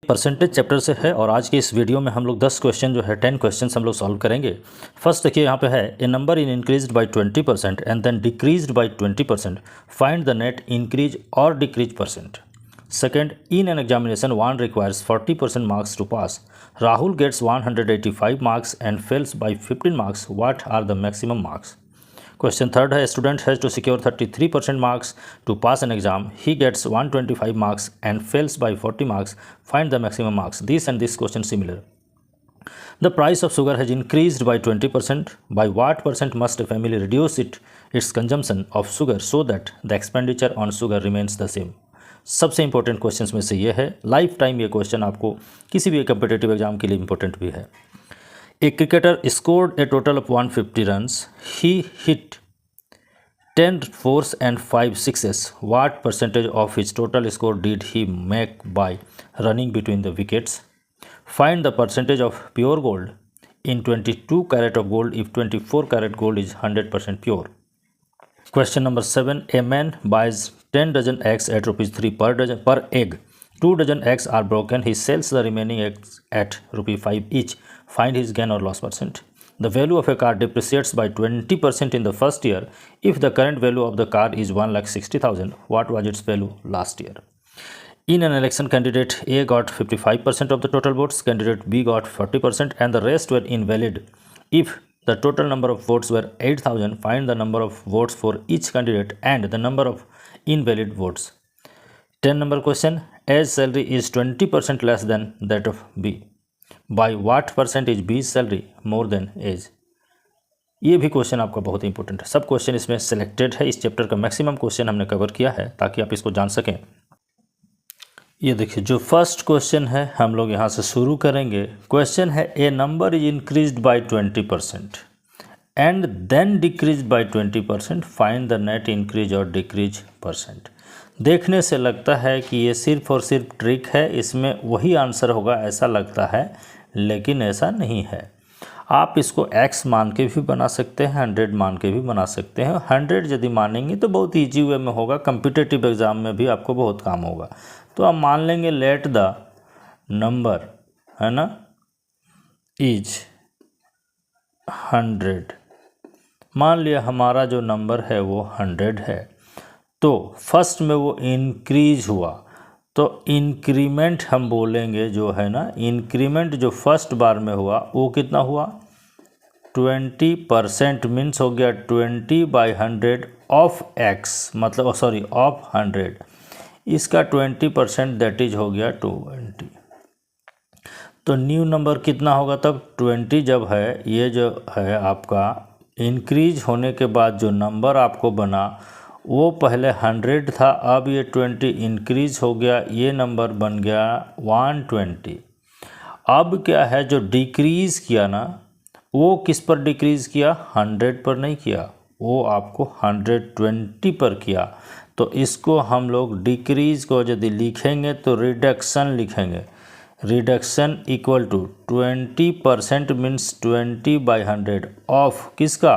Percentage chapter से है और आज के इस वीडियो में हम लोग 10 क्वेश्चन जो है 10 क्वेश्चन हम लोग सॉल्व करेंगे। फर्स्ट देखिए यहाँ पे है a number in increased by 20% and then decreased by 20%, find the net increase और decrease percent. Second, in an examination one requires 40% marks to pass, Rahul gets 185 marks and fails by 15 marks, what are the maximum marks. Question third है student has to secure 33% marks to pass an exam. He gets 125 marks and fails by 40 marks. Find the maximum marks. These and this question similar. The price of sugar has increased by 20%. By what percent must a family reduce its consumption of sugar so that the expenditure on sugar remains the same? सबसे important questions में से ये है, life time ये question आपको किसी भी competitive exam के लिए इंपॉर्टेंट भी है। A cricketer scored a total of 150 runs. He hit 10 fours and 5 sixes. What percentage of his total score did he make by running between the wickets? Find the percentage of pure gold in 22 carat of gold if 24 carat gold is 100% pure. Question number 7. A man buys 10 dozen eggs at rupees 3 per egg. 2 dozen eggs are broken. He sells the remaining eggs at rupee 5 each. Find his gain or loss percent. The value of a car depreciates by 20% in the first year if the current value of the car is 1,60,000. What was its value last year? In an election, candidate A got 55% of the total votes, candidate B got 40%, and the rest were invalid. If the total number of votes were 8,000, find the number of votes for each candidate and the number of invalid votes. 10 number question. A's salary is 20% less than that of B. By what percent is B's salary more than A's? ये भी question आपका बहुत important है। सब question इसमें selected है। इस chapter का मैक्सिमम क्वेश्चन हमने कवर किया है ताकि आप इसको जान सकें। ये देखिए, जो फर्स्ट क्वेश्चन है हम लोग यहाँ से शुरू करेंगे। क्वेश्चन है a number is increased by 20% and then decrease by 20%, find the net increase और डिक्रीज परसेंट। देखने से लगता है कि ये सिर्फ और सिर्फ ट्रिक है, इसमें वही आंसर होगा ऐसा लगता है, लेकिन ऐसा नहीं है। आप इसको x मान के भी बना सकते हैं, 100 मान के भी बना सकते हैं। 100 यदि मानेंगे तो बहुत ईजी वे में होगा, कम्पिटिटिव एग्ज़ाम में भी आपको बहुत काम होगा। तो आप मान लेंगे लेट द नंबर है ना इज 100। मान लिया हमारा जो नंबर है वो 100 है, तो फर्स्ट में वो इंक्रीज हुआ, तो इंक्रीमेंट हम बोलेंगे जो है ना, इंक्रीमेंट जो फर्स्ट बार में हुआ वो कितना हुआ 20%, मीन्स हो गया 20/100 ऑफ x, मतलब सॉरी ऑफ 100, इसका 20% दैट इज हो गया 20। तो न्यू नंबर कितना होगा तब 20 जब है, ये जो है आपका इंक्रीज होने के बाद जो नंबर आपको बना वो पहले 100 था, अब ये 20 इंक्रीज हो गया, ये नंबर बन गया 120। अब क्या है, जो डिक्रीज़ किया ना वो किस पर डिक्रीज़ किया, 100 पर नहीं किया, वो आपको 120 पर किया। तो इसको हम लोग डिक्रीज़ को यदि लिखेंगे तो रिडक्शन लिखेंगे। Reduction equal to 20% means 20/100 of किसका,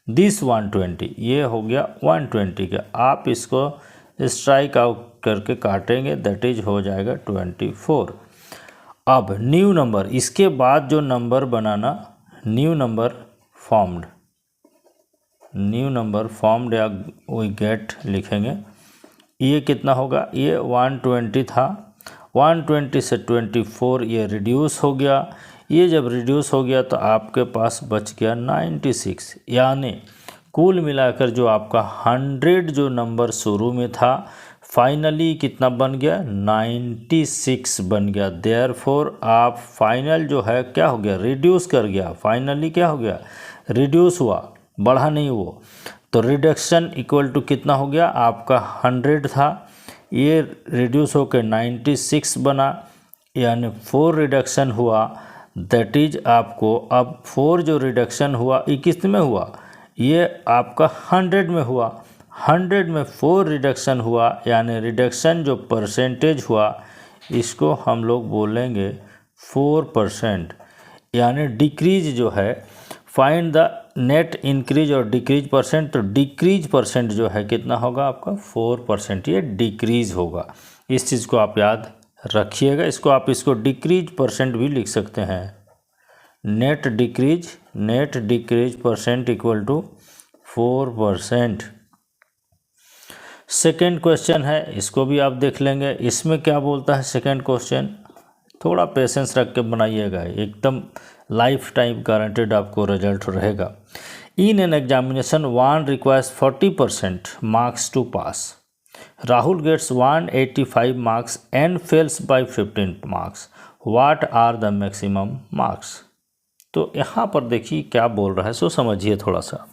दिस 120, ये हो गया 120 का। आप इसको स्ट्राइक आउट करके काटेंगे, दैट इज हो जाएगा 24। अब न्यू नंबर, इसके बाद जो नंबर बनाना, न्यू नंबर फॉर्म्ड या वी गेट लिखेंगे। ये कितना होगा, ये 120 था, 120 से 24 ये रिड्यूस हो गया। ये जब रिड्यूस हो गया तो आपके पास बच गया 96, यानी कुल मिलाकर जो आपका 100 जो नंबर शुरू में था फाइनली कितना बन गया 96 बन गया। देयरफॉर आप फाइनल जो है क्या हो गया, रिड्यूस कर गया, फाइनली क्या हो गया, रिड्यूस हुआ, बढ़ा नहीं वो। तो रिडक्शन इक्वल टू कितना हो गया, आपका 100 था, ये रिड्यूस होकर 96 बना, यानी 4 रिडक्शन हुआ, दैट इज आपको अब 4 जो रिडक्शन हुआ ये किस में हुआ, ये आपका 100 में हुआ। 100 में 4 रिडक्शन हुआ, यानी रिडक्शन जो परसेंटेज हुआ इसको हम लोग बोलेंगे 4%, यानी डिक्रीज जो है। फाइंड द नेट इंक्रीज और डिक्रीज परसेंट, तो डिक्रीज परसेंट जो है कितना होगा आपका 4%, ये डिक्रीज होगा। इस चीज़ को आप याद रखिएगा। इसको आप इसको डिक्रीज परसेंट भी लिख सकते हैं। Net decrease percent equal to 4%। Second question है, इसको भी आप देख लेंगे। इसमें क्या बोलता है सेकेंड क्वेश्चन, थोड़ा पेशेंस रख के बनाइएगा, एकदम लाइफ टाइम गारंटेड आपको रिजल्ट रहेगा। In an examination 1 requires 40% marks to pass. Rahul gets 185 marks and fails by 15 marks. What are the maximum marks. तो यहाँ पर देखिए क्या बोल रहा है, सो समझिए थोड़ा सा।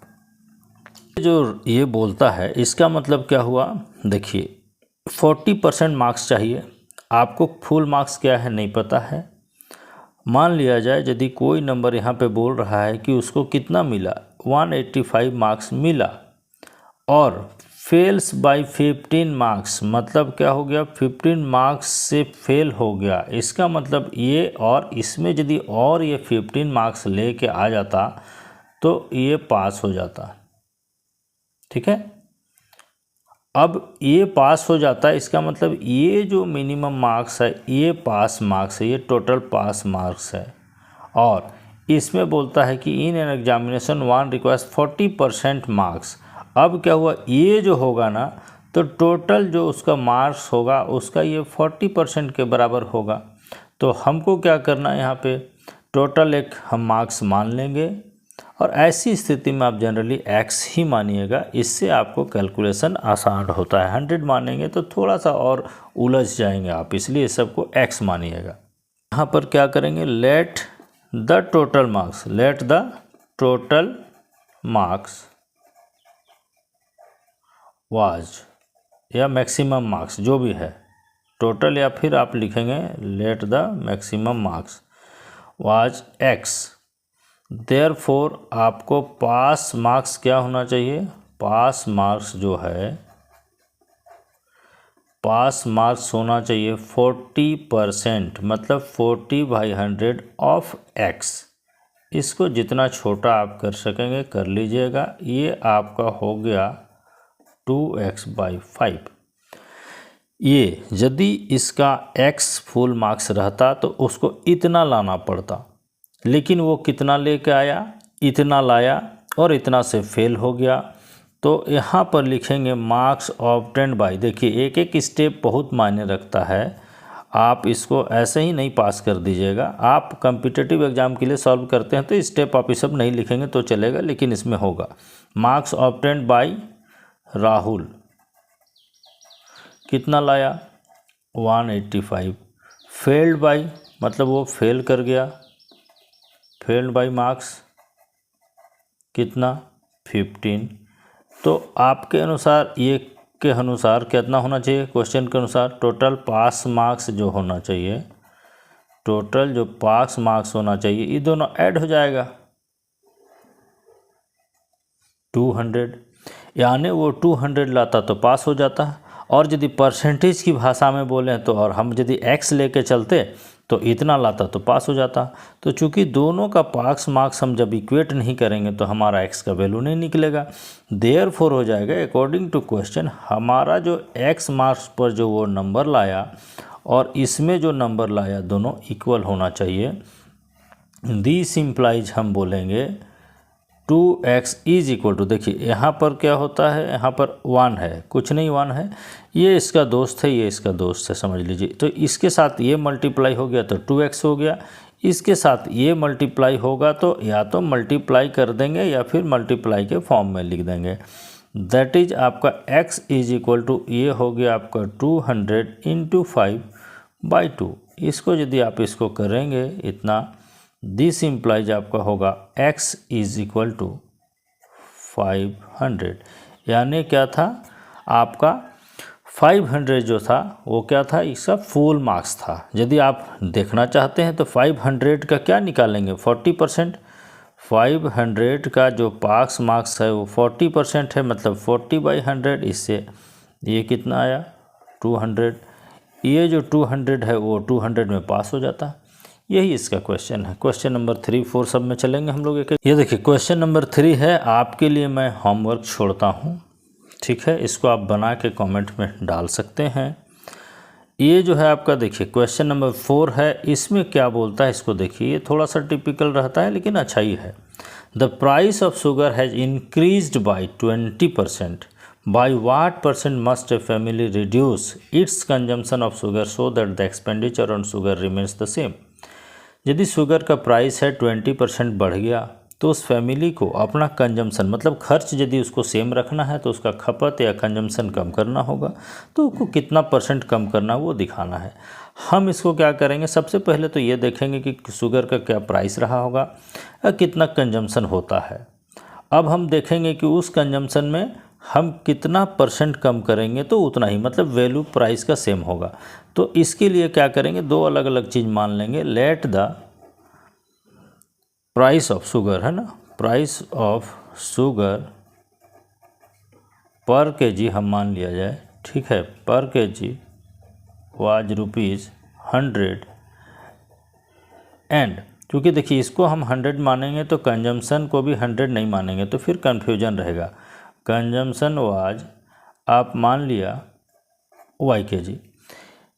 जो ये बोलता है इसका मतलब क्या हुआ, देखिए 40% मार्क्स चाहिए आपको। फुल मार्क्स क्या है नहीं पता है। मान लिया जाए यदि कोई नंबर यहाँ पे बोल रहा है कि उसको कितना मिला, 185 मार्क्स मिला, और फेल्स बाय 15 मार्क्स, मतलब क्या हो गया, 15 मार्क्स से फेल हो गया। इसका मतलब ये, और इसमें यदि और ये 15 मार्क्स लेके आ जाता तो ये पास हो जाता। ठीक है, अब ये पास हो जाता है, इसका मतलब ये जो मिनिमम मार्क्स है ये पास मार्क्स है, ये टोटल पास मार्क्स है। और इसमें बोलता है कि in an examination 1 requires 40% marks. अब क्या हुआ, ये जो होगा ना, तो टोटल जो उसका मार्क्स होगा उसका ये 40% के बराबर होगा। तो हमको क्या करना है, यहाँ पे टोटल एक हम मार्क्स मान लेंगे, और ऐसी स्थिति में आप जनरली x ही मानिएगा, इससे आपको कैलकुलेशन आसान होता है। 100 मानेंगे तो थोड़ा सा और उलझ जाएंगे आप, इसलिए सबको x मानिएगा। यहाँ पर क्या करेंगे, let the total marks was, या मैक्सिमम मार्क्स जो भी है, टोटल, या फिर आप लिखेंगे let the maximum marks was x। Therefore आपको पास मार्क्स क्या होना चाहिए, पास मार्क्स जो है, पास मार्क्स होना चाहिए 40%, मतलब 40/100 ऑफ x। इसको जितना छोटा आप कर सकेंगे कर लीजिएगा। ये आपका हो गया 2x/5। ये यदि इसका x फुल मार्क्स रहता तो उसको इतना लाना पड़ता, लेकिन वो कितना लेके आया, इतना लाया, और इतना से फेल हो गया। तो यहाँ पर लिखेंगे मार्क्स ऑब्टेन्ड बाय। देखिए एक एक स्टेप बहुत मायने रखता है, आप इसको ऐसे ही नहीं पास कर दीजिएगा। आप कॉम्पिटिटिव एग्जाम के लिए सॉल्व करते हैं तो स्टेप आप ये सब नहीं लिखेंगे तो चलेगा, लेकिन इसमें होगा मार्क्स ऑब्टेन्ड बाय राहुल, कितना लाया 185, फेल्ड बाय मतलब वो फेल कर गया, फेल्ड बाय मार्क्स कितना 15। तो आपके अनुसार ये के अनुसार कितना होना चाहिए, क्वेश्चन के अनुसार टोटल पास मार्क्स जो होना चाहिए, टोटल जो पास मार्क्स होना चाहिए, ये दोनों ऐड हो जाएगा 200, यानी वो 200 लाता तो पास हो जाता। और यदि परसेंटेज की भाषा में बोलें तो, और हम यदि x लेके चलते तो इतना लाता तो पास हो जाता। तो चूंकि दोनों का पास मार्क्स हम जब इक्वेट नहीं करेंगे तो हमारा x का वैल्यू नहीं निकलेगा, देयरफॉर हो जाएगा अकॉर्डिंग टू क्वेश्चन, हमारा जो x मार्क्स पर जो वो नंबर लाया और इसमें जो नंबर लाया दोनों इक्वल होना चाहिए। दिस इम्प्लाइज हम बोलेंगे 2x इज इक्वल टू, देखिए यहाँ पर क्या होता है, यहाँ पर 1 है, कुछ नहीं 1 है, ये इसका दोस्त है, ये इसका दोस्त है, समझ लीजिए। तो इसके साथ ये मल्टीप्लाई हो गया तो 2x हो गया, इसके साथ ये मल्टीप्लाई होगा तो या तो मल्टीप्लाई कर देंगे या फिर मल्टीप्लाई के फॉर्म में लिख देंगे। दैट इज आपका x इज इक्वल टू, ये हो गया आपका 200 × 5/2। इसको यदि आप इसको करेंगे इतना, दिस इम्प्लाइज आपका होगा x इज इक्वल टू 500, यानी क्या था आपका 500 जो था वो क्या था, इसका फुल मार्क्स था। यदि आप देखना चाहते हैं तो 500 का क्या निकालेंगे 40%, 500 का जो पास मार्क्स है वो 40% है, मतलब 40/100, इससे ये कितना आया 200। ये जो 200 है वो 200 में पास हो जाता। यही इसका क्वेश्चन है। क्वेश्चन नंबर 3, 4 सब में चलेंगे हम लोग एक। ये देखिए क्वेश्चन नंबर 3 है, आपके लिए मैं होमवर्क छोड़ता हूँ, ठीक है, इसको आप बना के कमेंट में डाल सकते हैं। ये जो है आपका देखिए क्वेश्चन नंबर 4 है, इसमें क्या बोलता है इसको देखिए। ये थोड़ा सा टिपिकल रहता है लेकिन अच्छा ही है। The price of sugar has increased by 20%। By what percent must a family reduce it's consumption of sugar so that the expenditure on sugar remains the same. यदि शुगर का प्राइस है 20% बढ़ गया तो उस फैमिली को अपना कंजम्पशन मतलब खर्च यदि उसको सेम रखना है तो उसका खपत या कंजम्पशन कम करना होगा। तो उसको कितना % कम करना वो दिखाना है। हम इसको क्या करेंगे, सबसे पहले तो ये देखेंगे कि शुगर का क्या प्राइस रहा होगा या कितना कंजम्पशन होता है। अब हम देखेंगे कि उस कंजम्पशन में हम कितना % कम करेंगे तो उतना ही मतलब वैल्यू प्राइस का सेम होगा। तो इसके लिए क्या करेंगे, दो अलग अलग चीज़ मान लेंगे। Let the price of sugar है ना, प्राइस ऑफ शुगर पर केजी हम मान लिया जाए, ठीक है, पर केजी वाज ₹100 एंड क्योंकि देखिए इसको हम 100 मानेंगे तो कंजम्पशन को भी 100 नहीं मानेंगे तो फिर कन्फ्यूजन रहेगा। कंजम्पशन वाज आप मान लिया YKG,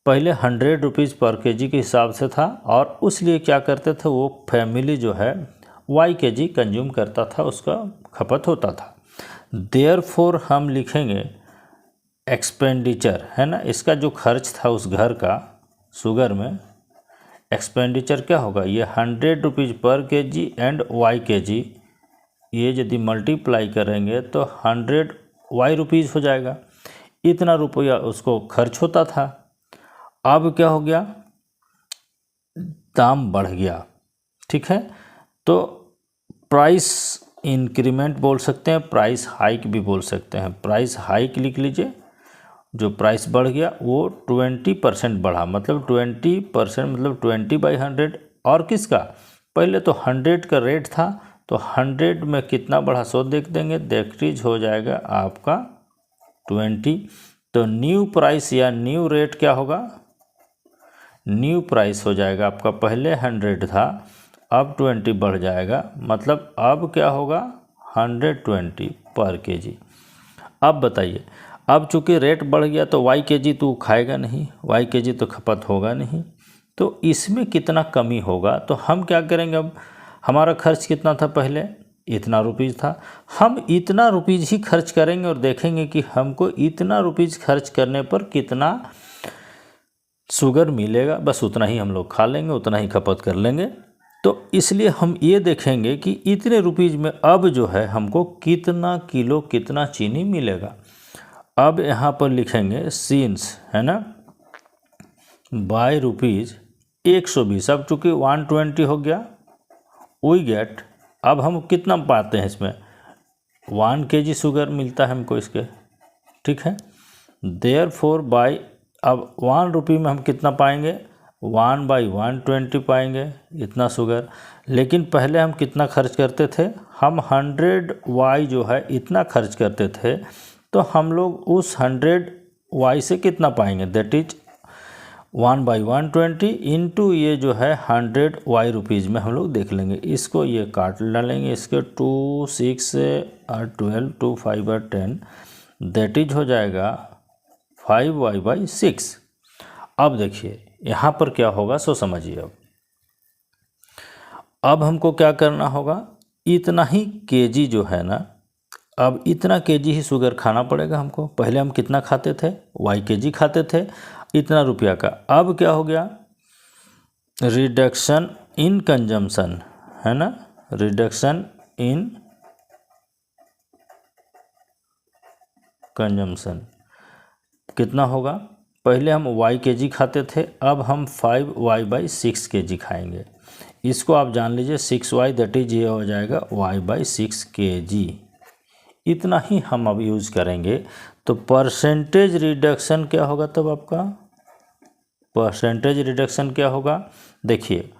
पहले 100 रुपीज़ पर केजी के हिसाब से था और उसलिए क्या करते थे वो फैमिली जो है YKG कंज्यूम करता था, उसका खपत होता था। देयरफॉर हम लिखेंगे एक्सपेंडिचर है ना, इसका जो खर्च था उस घर का शुगर में, एक्सपेंडिचर क्या होगा, ये 100 रुपीज़ पर केजी एंड YKG, ये यदि मल्टीप्लाई करेंगे तो 100 Y रुपीज़ हो जाएगा। इतना रुपया उसको खर्च होता था। अब क्या हो गया, दाम बढ़ गया, ठीक है, तो प्राइस इंक्रीमेंट बोल सकते हैं, प्राइस हाइक भी बोल सकते हैं। प्राइस हाइक लिख लीजिए, जो प्राइस बढ़ गया वो 20% बढ़ा, मतलब 20% मतलब 20/100। और किसका, पहले तो 100 का रेट था तो 100 में कितना बढ़ा सो देख देंगे, दैट हो जाएगा आपका 20। तो न्यू प्राइस या न्यू रेट क्या होगा, न्यू प्राइस हो जाएगा आपका, पहले 100 था अब 20 बढ़ जाएगा, मतलब अब क्या होगा 120 पर केजी। अब बताइए, अब चूंकि रेट बढ़ गया तो YKG तो खाएगा नहीं, YKG तो खपत होगा नहीं, तो इसमें कितना कमी होगा। तो हम क्या करेंगे, अब हमारा खर्च कितना था, पहले इतना रुपीज़ था, हम इतना रुपीज़ ही खर्च करेंगे और देखेंगे कि हमको इतना रुपीज़ खर्च करने पर कितना शुगर मिलेगा, बस उतना ही हम लोग खा लेंगे, उतना ही खपत कर लेंगे। तो इसलिए हम ये देखेंगे कि इतने रुपीज़ में अब जो है हमको कितना किलो कितना चीनी मिलेगा। अब यहाँ पर लिखेंगे सीन्स है ना, बाय ₹120, अब चूँकि 120 हो गया, वी गेट, अब हम कितना पाते हैं इसमें 1 kg शुगर मिलता है हमको इसके, ठीक है। देयरफॉर बाय, अब 1 रुपये में हम कितना पाएंगे, 1/120 पाएंगे इतना शुगर। लेकिन पहले हम कितना खर्च करते थे, हम 100Y जो है इतना खर्च करते थे, तो हम लोग उस 100Y से कितना पाएंगे, दैट इज 1/120 इंटू ये जो है 100Y रुपीज़ में हम लोग देख लेंगे। इसको ये काट डालेंगे, इसके 2 6 और 12 2 5 और 10, दैट इज हो जाएगा 5Y/6। अब देखिए यहाँ पर क्या होगा सो समझिए। अब हमको क्या करना होगा, इतना ही केजी जो है ना, अब इतना केजी ही शुगर खाना पड़ेगा हमको। पहले हम कितना खाते थे, YKG खाते थे इतना रुपया का। अब क्या हो गया, रिडक्शन इन कंजम्पशन है ना, रिडक्शन इन कंजम्पशन कितना होगा, पहले हम YKG खाते थे, अब हम 5Y/6 kg खाएंगे। इसको आप जान लीजिए 6Y, दैट इज ये हो जाएगा Y/6 kg। इतना ही हम अब यूज़ करेंगे। तो परसेंटेज रिडक्शन क्या होगा, तब आपका परसेंटेज रिडक्शन क्या होगा, देखिए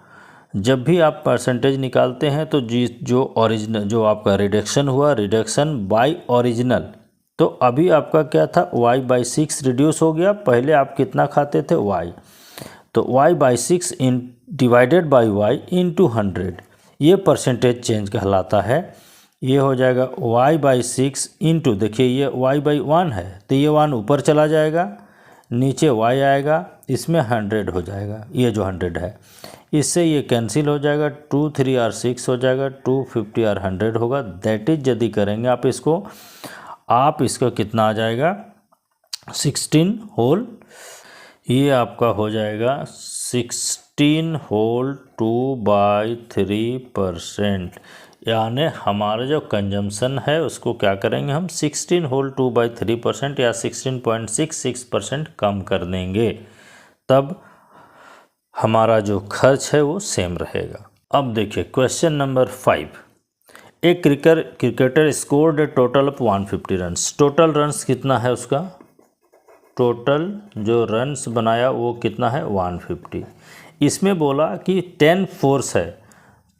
जब भी आप परसेंटेज निकालते हैं तो जो ओरिजिनल जो आपका रिडक्शन हुआ, रिडक्शन बाय ओरिजिनल, तो अभी आपका क्या था Y/6 रिड्यूस हो गया। पहले आप कितना खाते थे Y, तो Y/6 divided by Y into 100, ये परसेंटेज चेंज कहलाता है। ये हो जाएगा Y/6 इंटू, देखिए ये Y/1 है तो ये 1 ऊपर चला जाएगा, नीचे Y आएगा, इसमें 100 हो जाएगा, ये जो 100 है इससे ये कैंसिल हो जाएगा, 2 3 और 6 हो जाएगा, 250 और 100 होगा। दैट इज यदि करेंगे आप इसको कितना आ जाएगा 16 होल, ये आपका हो जाएगा 16 होल 2/3%, यानी हमारा जो कंजम्पशन है उसको क्या करेंगे हम 16 होल 2/3% या 16.66% कम कर देंगे, तब हमारा जो खर्च है वो सेम रहेगा। अब देखिए क्वेश्चन नंबर 5, एक cricketer scored A total of 150 runs. Total runs कितना है उसका, टोटल जो रन्स बनाया वो कितना है 150। इसमें बोला कि 10 फोर्स है,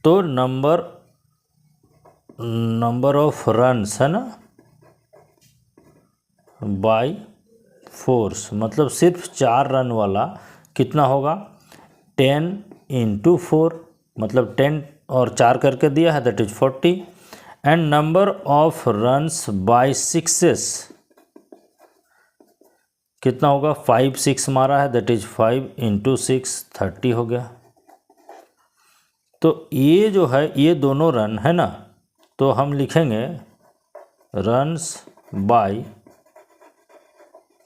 तो नंबर ऑफ रन्स है ना बाय फोर्स, मतलब सिर्फ 4 रन वाला कितना होगा 10 × 4, मतलब 10 और 4 करके दिया है that is 40। And number of runs by sixes कितना होगा 5 6 मारा है दैट इज 5 × 6 30 हो गया। तो ये जो है ये दोनों रन है ना, तो हम लिखेंगे runs by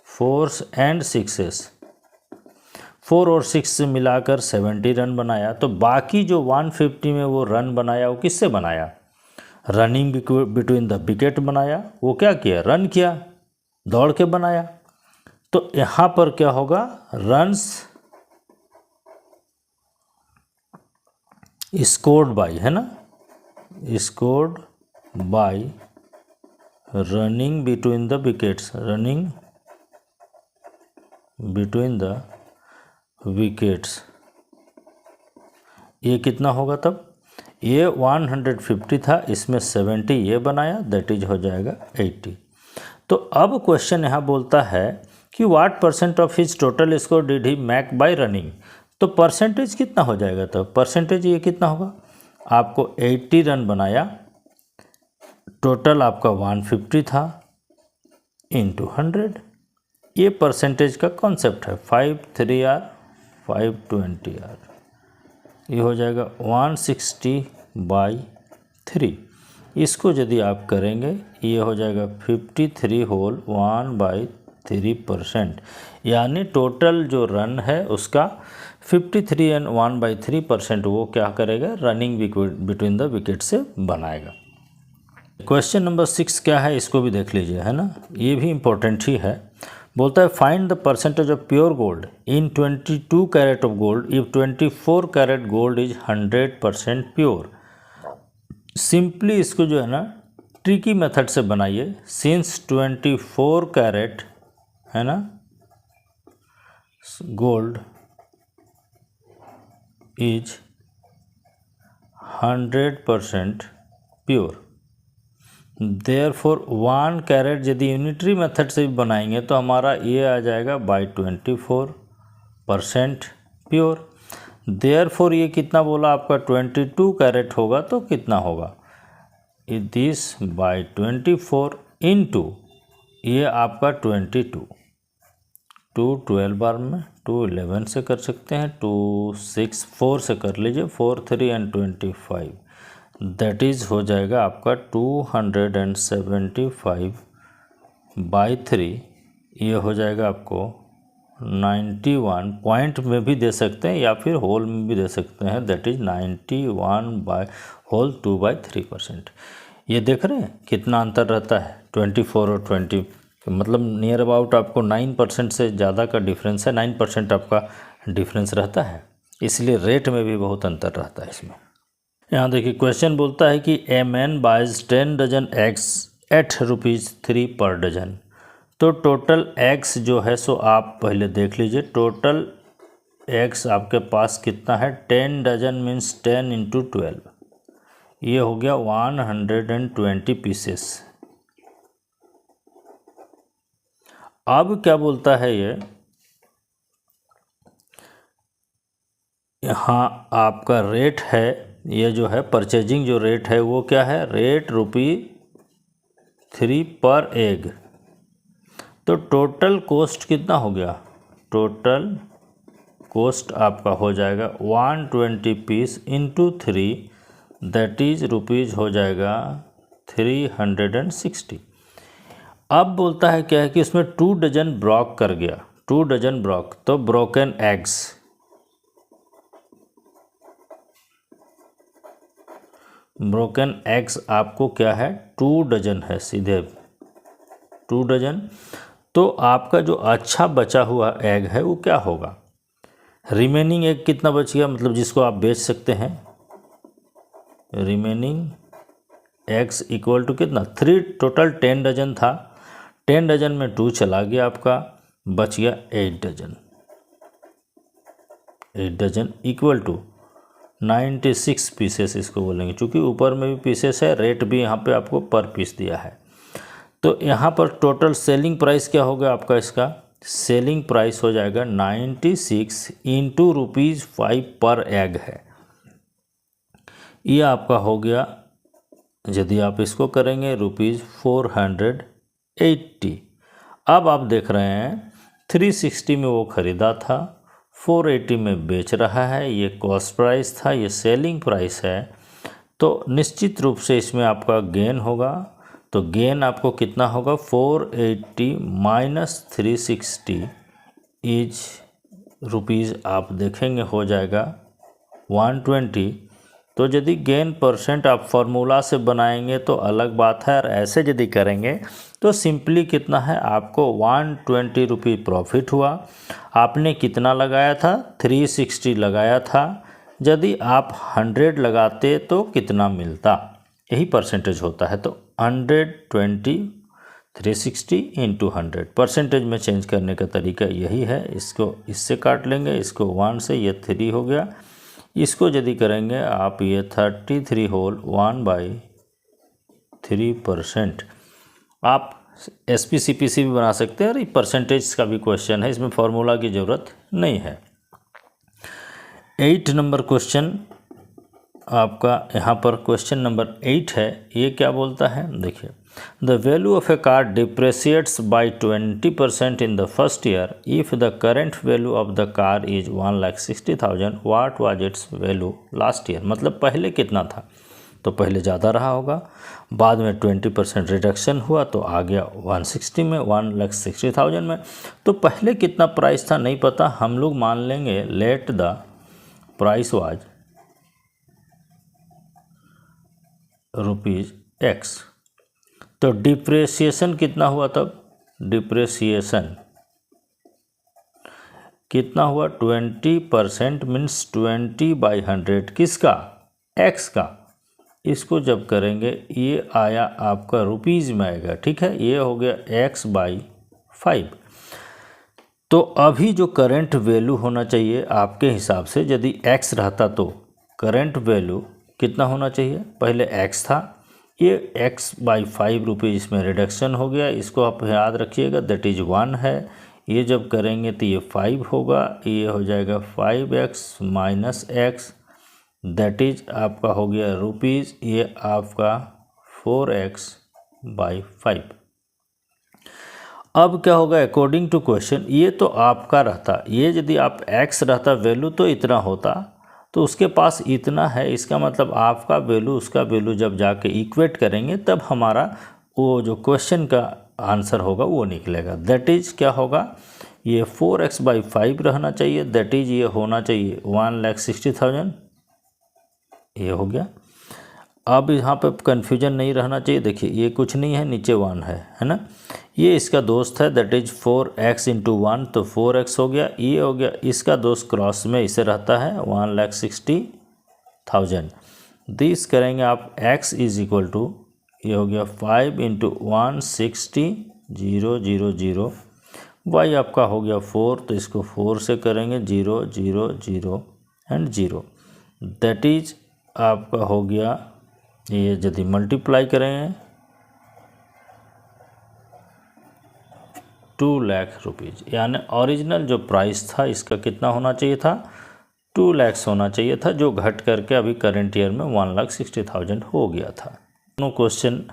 force and sixes, 4 और 6 से मिलाकर 70 रन बनाया। तो बाकी जो 150 में वो रन बनाया वो किससे बनाया, रनिंग बिटवीन द विकेट बनाया, वो क्या किया रन किया, दौड़ के बनाया। तो यहाँ पर क्या होगा रन्स स्कोर्ड बाय है ना, scored by running between the wickets, running between the wickets, ये कितना होगा तब, ये 150 था, इसमें 70 ये बनाया दैट इज हो जाएगा 80। तो अब क्वेश्चन यहाँ बोलता है कि what % of his total score did he make by running. तो परसेंटेज कितना हो जाएगा तब, परसेंटेज ये कितना होगा, आपको 80 रन बनाया, टोटल आपका 150 था इंटू 100, ये परसेंटेज का कॉन्सेप्ट है। 5 3 R 520 R, ये हो जाएगा 160/3। इसको यदि आप करेंगे ये हो जाएगा 53 होल 1/3%, यानी टोटल जो रन है उसका 53 एंड 1/3% वो क्या करेगा रनिंग बिटवीन द विकेट से बनाएगा। क्वेश्चन नंबर 6 क्या है इसको भी देख लीजिए, है ना, ये भी इम्पोर्टेंट ही है। बोलता है find the percentage of pure gold in 22 carat of gold if 24 carat gold is 100% pure. Simply इसको जो है ना ट्रिकी मेथड से बनाइए, सिंस 24 कैरेट है ना gold is 100% pure, therefore 1 carat यदि यूनिटरी मेथड से भी बनाएंगे तो हमारा ये आ जाएगा बाय 24% प्योर। देयरफॉर ये कितना बोला आपका 22 कैरेट होगा तो कितना होगा, दिस बाय 24 इंटू ये आपका 22, 2 12 बार में 2 11 से कर सकते हैं, 2 6 4 से कर लीजिए, 4 3 एंड 25, दैट इज़ हो जाएगा आपका 275/3, ये हो जाएगा आपको 91 पॉइंट में भी दे सकते हैं या फिर होल में भी दे सकते हैं, दैट इज़ 91/2/3%। ये देख रहे हैं कितना अंतर रहता है 24 और 20, मतलब नियर अबाउट आपको 9% से ज़्यादा का डिफरेंस है, 9% आपका डिफरेंस रहता है, इसलिए रेट में भी बहुत अंतर रहता है इसमें। यहाँ देखिए क्वेश्चन बोलता है कि a man buys 10 dozen eggs at ₹3 per dozen. तो टोटल एग्स जो है सो आप पहले देख लीजिए, टोटल एग्स आपके पास कितना है 10 डजन मीन्स 10 × 12, ये हो गया 120 पीसेस। अब क्या बोलता है ये, यहाँ आपका रेट है, ये जो है परचेजिंग जो रेट है वो क्या है, रेट ₹3 पर एग। तो टोटल कॉस्ट कितना हो गया, टोटल कॉस्ट आपका हो जाएगा 120 piece into 3, that is rupees हो जाएगा 360। अब बोलता है क्या है कि उसमें 2 डजन ब्रॉक कर गया, 2 डजन ब्रॉक, तो ब्रोकन एग्स, ब्रोकन एग्स आपको क्या है 2 डजन है, सीधे 2 डजन। तो आपका जो अच्छा बचा हुआ एग है वो क्या होगा, रिमेनिंग एग कितना बच गया, मतलब जिसको आप बेच सकते हैं, रिमेनिंग एग्स इक्वल टू कितना 3, टोटल 10 डजन था, 10 डजन में 2 चला गया आपका, बच गया 8 dozen, 8 dozen equal to 96 pieces इसको बोलेंगे, क्योंकि ऊपर में भी पीसेस है, रेट भी यहाँ पे आपको पर पीस दिया है। तो यहाँ पर टोटल सेलिंग प्राइस क्या होगा आपका, इसका सेलिंग प्राइस हो जाएगा 96 इंटू ₹5 पर एग है, ये आपका हो गया, यदि आप इसको करेंगे ₹480। अब आप देख रहे हैं 360 में वो ख़रीदा था, 480 में बेच रहा है, ये कॉस्ट प्राइस था, ये सेलिंग प्राइस है, तो निश्चित रूप से इसमें आपका गेन होगा। तो गेन आपको कितना होगा, 480 माइनस 360 इज रुपीज़, आप देखेंगे हो जाएगा 120। तो यदि गेन परसेंट आप फार्मूला से बनाएंगे तो अलग बात है, और ऐसे यदि करेंगे तो सिंपली कितना है, आपको 120 रुपये प्रॉफिट हुआ। आपने कितना लगाया था, 360 लगाया था, यदि आप 100 लगाते तो कितना मिलता, यही परसेंटेज होता है। तो 120 360 इंटू 100, परसेंटेज में चेंज करने का तरीका यही है। इसको इससे काट लेंगे, इसको 1 से, ये 3 हो गया, इसको यदि करेंगे आप, ये 33 होल 1/3%। आप SPCPC भी बना सकते हैं, और ये परसेंटेज का भी क्वेश्चन है, इसमें फॉर्मूला की ज़रूरत नहीं है। 8 नंबर क्वेश्चन आपका यहाँ पर क्वेश्चन नंबर 8 है, ये क्या बोलता है, देखिए, the value of a car depreciates by 20% in the first year if the current value of the car is 1,60,000, what was its value last year. मतलब पहले कितना था, तो पहले ज़्यादा रहा होगा, बाद में 20% रिडक्शन हुआ तो आ गया 160 में, 1,60,000 में। तो पहले कितना प्राइस था नहीं पता, हम लोग मान लेंगे let the price was ₹X। तो डिप्रेशिएशन कितना हुआ तब, डिप्रेशिएशन कितना हुआ, 20% मीन्स 20/100, किसका, X का। इसको जब करेंगे ये आया आपका रुपीज़ में आएगा, ठीक है, ये हो गया X/5। तो अभी जो करंट वैल्यू होना चाहिए आपके हिसाब से, यदि X रहता तो करंट वैल्यू कितना होना चाहिए, पहले X था, ये X/5 रुपये इसमें रिडक्शन हो गया, इसको आप याद रखिएगा, दैट इज 1 है। ये जब करेंगे तो ये 5 होगा, ये हो जाएगा 5X minus X, that is आपका हो गया रुपीज़, ये आपका 4X/5। अब क्या होगा, अकॉर्डिंग टू क्वेश्चन, ये तो आपका रहता, ये यदि आप X रहता वैल्यू तो इतना होता, तो उसके पास इतना है, इसका मतलब आपका वैल्यू उसका वैल्यू जब जाके इक्वेट करेंगे तब हमारा वो जो क्वेश्चन का आंसर होगा वो निकलेगा। दैट इज क्या होगा, ये 4X/5 रहना चाहिए, दैट इज ये होना चाहिए 1,60,000, ये हो गया। अब यहाँ पे कन्फ्यूजन नहीं रहना चाहिए, देखिए ये कुछ नहीं है, नीचे 1 है ना, ये इसका दोस्त है, दैट इज 4X इंटू 1, तो 4X हो गया, ये हो गया इसका दोस्त, क्रॉस में इसे रहता है 1,60,000। दिस करेंगे आप, X इज इक्वल टू, ये हो गया 5 इंटू 160,000, Y आपका हो गया 4, तो इसको 4 से करेंगे 0 0 0 एंड 0, दैट इज आपका हो गया, ये यदि मल्टीप्लाई करेंगे 2 लाख रुपीज़, यानी ओरिजिनल जो प्राइस था इसका कितना होना चाहिए था, 2 लाख होना चाहिए था, जो घट करके अभी करंट ईयर में 1,60,000 हो गया था। दोनों क्वेश्चन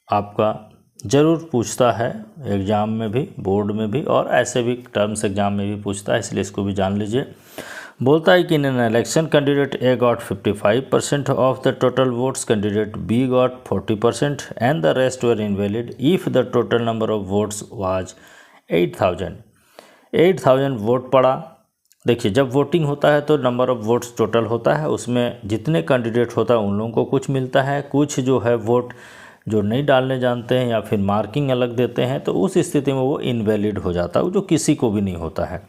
आपका ज़रूर पूछता है एग्ज़ाम में भी, बोर्ड में भी, और ऐसे भी टर्म्स एग्जाम में भी पूछता है, इसलिए इसको भी जान लीजिए। बोलता है कि in an election candidate A got 55% of the total votes, candidate B got 40% and the rest were invalid if the total number of votes was 8000 vote पड़ा। देखिए, जब वोटिंग होता है तो नंबर ऑफ़ वोट्स टोटल होता है, उसमें जितने कैंडिडेट होता है उन लोगों को कुछ मिलता है, कुछ जो है वोट जो नहीं डालने जानते हैं या फिर मार्किंग अलग देते हैं, तो उस स्थिति में वो इनवैलिड हो जाता है, जो किसी को भी नहीं होता है।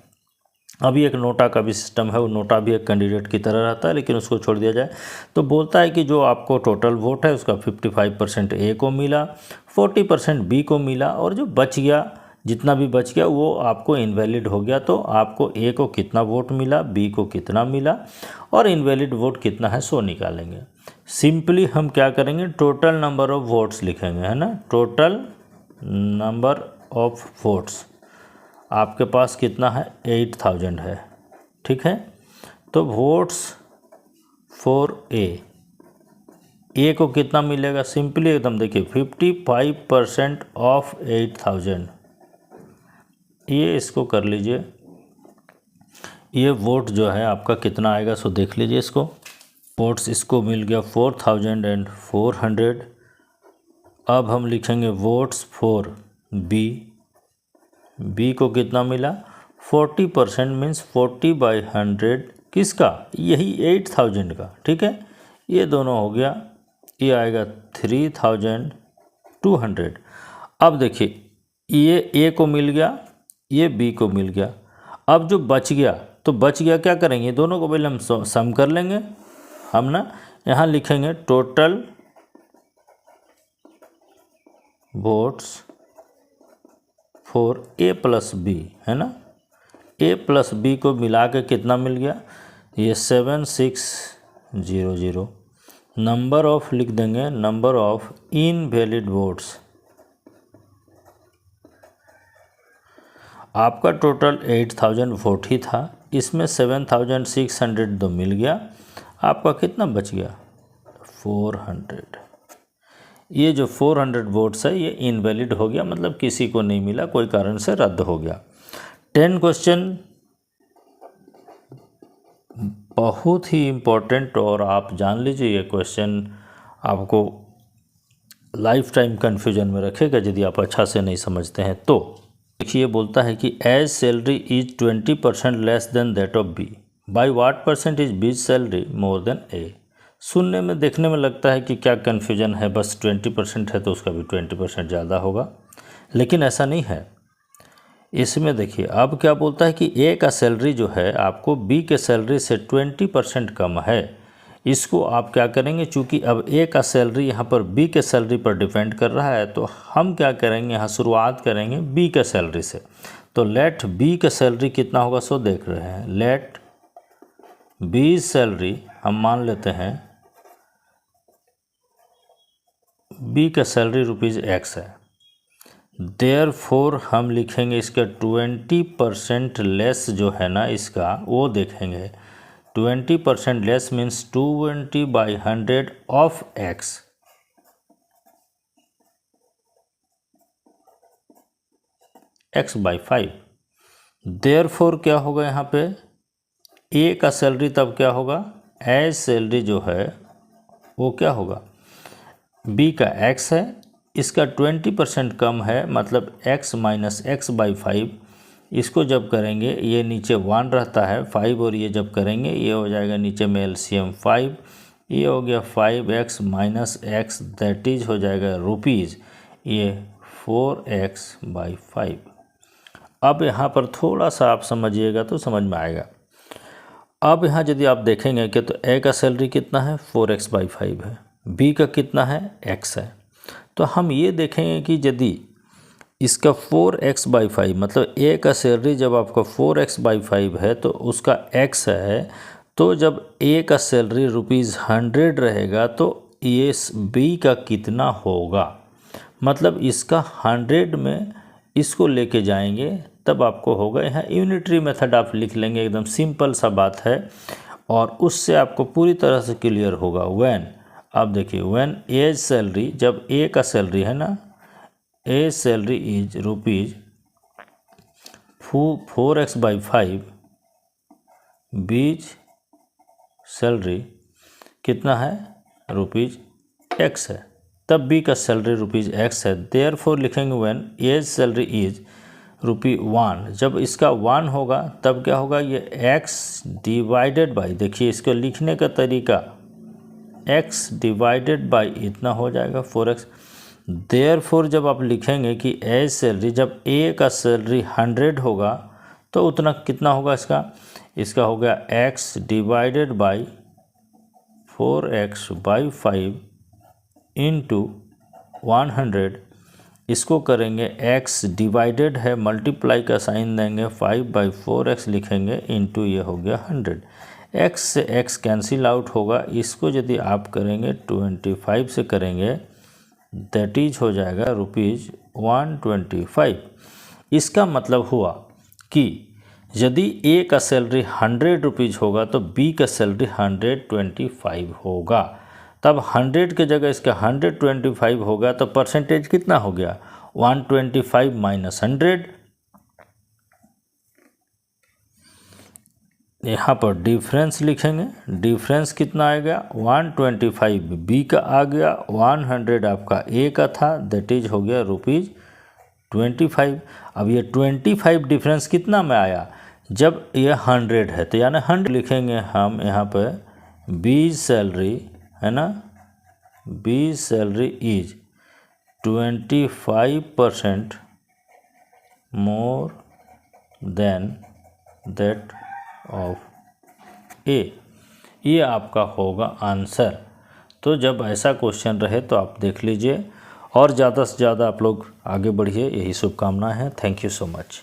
अभी एक नोटा का भी सिस्टम है, वो नोटा भी एक कैंडिडेट की तरह रहता है, लेकिन उसको छोड़ दिया जाए तो बोलता है कि जो आपको टोटल वोट है उसका 55% ए को मिला, 40% बी को मिला, और जो बच गया, जितना भी बच गया वो आपको इनवैलिड हो गया। तो आपको ए को कितना वोट मिला, बी को कितना मिला, और इनवैलिड वोट कितना है सो निकालेंगे। सिंपली हम क्या करेंगे, टोटल नंबर ऑफ़ वोट्स लिखेंगे, है ना। टोटल नंबर ऑफ वोट्स आपके पास कितना है, 8000 है, ठीक है। तो वोट्स फॉर ए को कितना मिलेगा, सिंपली एकदम देखिए 55% ऑफ 8000, ये इसको कर लीजिए। ये वोट जो है आपका कितना आएगा सो देख लीजिए इसको। वोट्स इसको मिल गया 4400। अब हम लिखेंगे वोट्स फॉर बी को कितना मिला, 40% मीन्स 40/100 किसका, यही 8000 का, ठीक है। ये दोनों हो गया, ये आएगा 3200। अब देखिए, ये ए को मिल गया, ये बी को मिल गया। अब जो बच गया, तो बच गया क्या करेंगे, दोनों को पहले हम सम कर लेंगे। हम ना यहाँ लिखेंगे total votes for A plus B, है ना। ए प्लस बी को मिला के कितना मिल गया, ये 7600। नंबर ऑफ लिख देंगे, नंबर ऑफ इनवैलिड वोट्स। आपका टोटल 8000 वोट ही था, इसमें 7600 तो मिल गया, आपका कितना बच गया, 400। ये जो 400 वोट्स है ये इनवैलिड हो गया, मतलब किसी को नहीं मिला, कोई कारण से रद्द हो गया। 10 क्वेश्चन बहुत ही इम्पोर्टेंट, और आप जान लीजिए ये क्वेश्चन आपको लाइफ टाइम कन्फ्यूजन में रखेगा यदि आप अच्छा से नहीं समझते हैं तो। देखिए, बोलता है कि as salary is 20% less than that of B, by what percent is B's salary more than A. सुनने में देखने में लगता है कि क्या कन्फ्यूजन है, बस 20% है तो उसका भी 20% ज़्यादा होगा, लेकिन ऐसा नहीं है। इसमें देखिए, अब क्या बोलता है कि ए का सैलरी जो है आपको बी के सैलरी से 20% कम है। इसको आप क्या करेंगे, चूँकि अब ए का सैलरी यहाँ पर बी के सैलरी पर डिपेंड कर रहा है, तो हम क्या करेंगे, यहाँ शुरुआत करेंगे बी के सैलरी से। तो लेट बी का सैलरी कितना होगा सो देख रहे हैं। लेट बी सैलरी हम मान लेते हैं बी का सैलरी ₹X है, देयरफॉर हम लिखेंगे इसका 20% लेस जो है ना इसका, वो देखेंगे 20% less means 20/100 of X। X/5। Therefore क्या होगा यहाँ पे, ए का सैलरी तब क्या होगा, एज सैलरी जो है वो क्या होगा, बी का X है, इसका 20% कम है, मतलब X माइनस X/5। इसको जब करेंगे, ये नीचे 1 रहता है 5, और ये जब करेंगे ये हो जाएगा नीचे में LCM 5, ये हो गया 5X minus X, that is हो जाएगा रुपीज़, ये 4X/5। अब यहाँ पर थोड़ा सा आप समझिएगा तो समझ में आएगा। अब यहाँ यदि आप देखेंगे कि तो ए का सैलरी कितना है, 4X/5 है, बी का कितना है, X है। तो हम ये देखेंगे कि यदि इसका 4X/5 मतलब ए का सैलरी जब आपका 4X/5 है तो उसका X है, तो जब ए का सैलरी ₹100 रहेगा तो ये बी का कितना होगा, मतलब इसका 100 में इसको लेके जाएंगे तब आपको होगा। यहाँ यूनिटरी मेथड आप लिख लेंगे, एकदम सिंपल सा बात है, और उससे आपको पूरी तरह से क्लियर होगा। व्हेन, अब देखिए, व्हेन एज सैलरी, जब ए का सैलरी है ना, ए सैलरी इज रुपीज़ 4x/5, बीज सैलरी कितना है, रुपीज़ x है, तब बी का सैलरी रुपीज़ x है। देयरफॉर लिखेंगे व्हेन एज सैलरी इज ₹1, जब इसका 1 होगा तब क्या होगा, ये x डिवाइडेड बाई, देखिए इसको लिखने का तरीका, x डिवाइडेड बाई इतना हो जाएगा 4x। देयरफॉर जब आप लिखेंगे कि एज सैलरी, जब ए का सैलरी 100 होगा तो उतना कितना होगा इसका हो गया x divided by 4x/5 into 100। इसको करेंगे x डिवाइडेड है, मल्टीप्लाई का साइन देंगे, 5/4x लिखेंगे, इंटू ये हो गया 100। x से x कैंसिल आउट होगा, इसको यदि आप करेंगे 25 से करेंगे, दैट इज हो जाएगा ₹125। इसका मतलब हुआ कि यदि ए का सैलरी 100 रुपीज़ होगा तो बी का सैलरी 125 होगा। तब 100 के जगह इसका 125 होगा तो परसेंटेज कितना हो गया, 125 माइनस 100। यहाँ पर डिफरेंस लिखेंगे, डिफरेंस कितना आएगा, 125 बी का आ गया, 100 आपका ए का था, दैट इज हो गया ₹25। अब ये 25 डिफरेंस कितना में आया, जब ये 100 है तो यानी 100 लिखेंगे हम यहाँ पर, बी सैलरी है ना, B salary is 25% more than that of A, ये आपका होगा आंसर। तो जब ऐसा क्वेश्चन रहे तो आप देख लीजिए और ज़्यादा से ज़्यादा आप लोग आगे बढ़िए, यही शुभकामना है। Thank you so much.